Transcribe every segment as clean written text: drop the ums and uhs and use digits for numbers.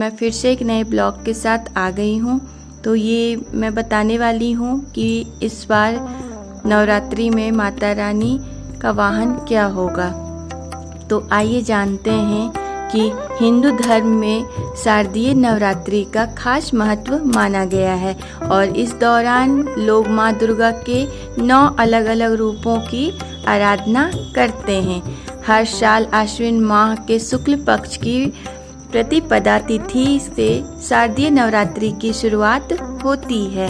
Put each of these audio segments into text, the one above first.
मैं फिर से एक नए ब्लॉग के साथ आ गई हूँ। तो ये मैं बताने वाली हूँ कि इस बार नवरात्रि में माता रानी का वाहन क्या होगा। तो आइए जानते हैं कि हिंदू धर्म में शारदीय नवरात्रि का खास महत्व माना गया है और इस दौरान लोग माँ दुर्गा के 9 अलग अलग रूपों की आराधना करते हैं। हर साल आश्विन माह के शुक्ल पक्ष की प्रतिपदा तिथि से शारदीय नवरात्रि की शुरुआत होती है।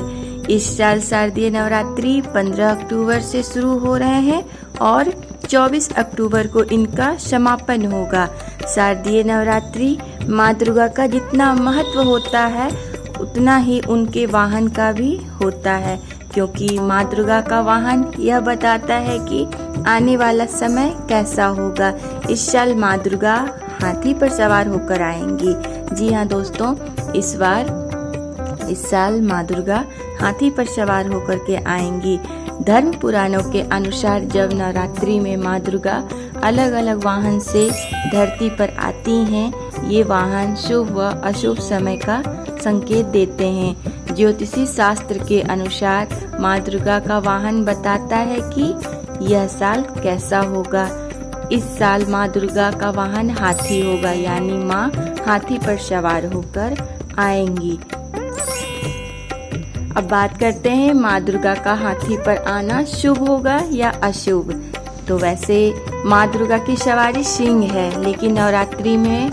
इस साल शारदीय नवरात्रि 15 अक्टूबर से शुरू हो रहे हैं और 24 अक्टूबर को इनका समापन होगा। शारदीय नवरात्रि माँ दुर्गा का जितना महत्व होता है उतना ही उनके वाहन का भी होता है, क्योंकि माँ दुर्गा का वाहन यह बताता है कि आने वाला समय कैसा होगा। इस साल माँ दुर्गा हाथी पर सवार होकर आएंगी। जी हाँ दोस्तों, इस साल माँ दुर्गा हाथी पर सवार होकर के आएंगी। धर्म पुराणों के अनुसार जब नवरात्रि में माँ दुर्गा अलग अलग वाहन से धरती पर आती हैं, ये वाहन शुभ व अशुभ समय का संकेत देते हैं। ज्योतिषी शास्त्र के अनुसार माँ दुर्गा का वाहन बताता है कि यह साल कैसा होगा। इस साल माँ दुर्गा का वाहन हाथी होगा, यानी माँ हाथी पर सवार होकर आएंगी। अब बात करते हैं माँ दुर्गा का हाथी पर आना शुभ होगा या अशुभ। तो वैसे माँ दुर्गा की सवारी सिंह है, लेकिन नवरात्रि में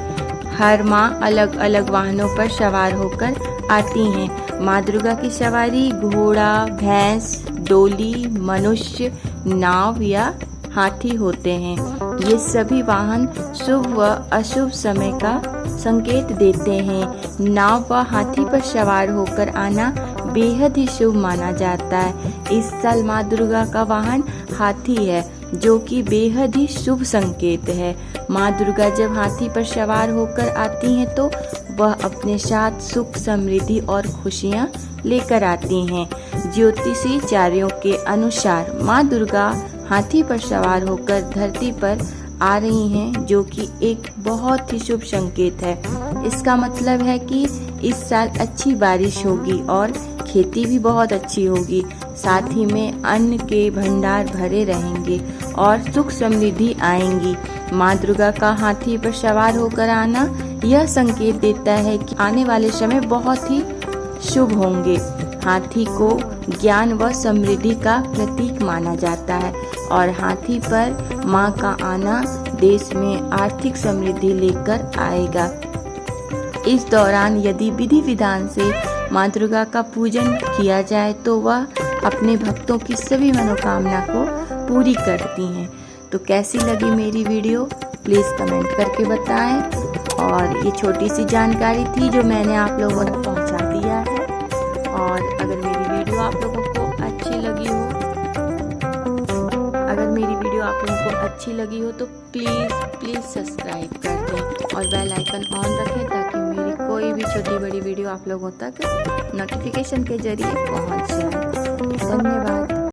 हर माँ अलग अलग वाहनों पर सवार होकर आती हैं। माँ दुर्गा की सवारी घोड़ा, भैंस, डोली, मनुष्य, नाव या हाथी होते हैं। ये सभी वाहन शुभ व अशुभ समय का संकेत देते हैं। नाव व हाथी पर सवार होकर आना बेहद ही शुभ माना जाता है। इस साल माँ दुर्गा का वाहन हाथी है, जो कि बेहद ही शुभ संकेत है। माँ दुर्गा जब हाथी पर सवार होकर आती हैं तो वह अपने साथ सुख, समृद्धि और खुशियाँ लेकर आती हैं। ज्योतिषी चार्यों के अनुसार माँ दुर्गा हाथी पर सवार होकर धरती पर आ रही हैं, जो कि एक बहुत ही शुभ संकेत है। इसका मतलब है कि इस साल अच्छी बारिश होगी और खेती भी बहुत अच्छी होगी। साथ ही में अन्न के भंडार भरे रहेंगे और सुख समृद्धि आएंगी। माँ दुर्गा का हाथी पर सवार होकर आना यह संकेत देता है कि आने वाले समय बहुत ही शुभ होंगे। हाथी को ज्ञान व समृद्धि का प्रतीक माना जाता है और हाथी पर माँ का आना देश में आर्थिक समृद्धि लेकर आएगा। इस दौरान यदि विधि विधान से माँ दुर्गा का पूजन किया जाए तो वह अपने भक्तों की सभी मनोकामना को पूरी करती हैं। तो कैसी लगी मेरी वीडियो प्लीज़ कमेंट करके बताएं। और ये छोटी सी जानकारी थी जो मैंने आप लोगों तक पहुंचा दिया है। और अगर मेरी वीडियो आप लोगों को अच्छी लगी हो तो प्लीज़ सब्सक्राइब कर दें और बेल आइकन ऑन रखें, ताकि मेरी कोई भी छोटी बड़ी वीडियो आप लोगों तक नोटिफिकेशन के जरिए पहुंच जाए। धन्यवाद।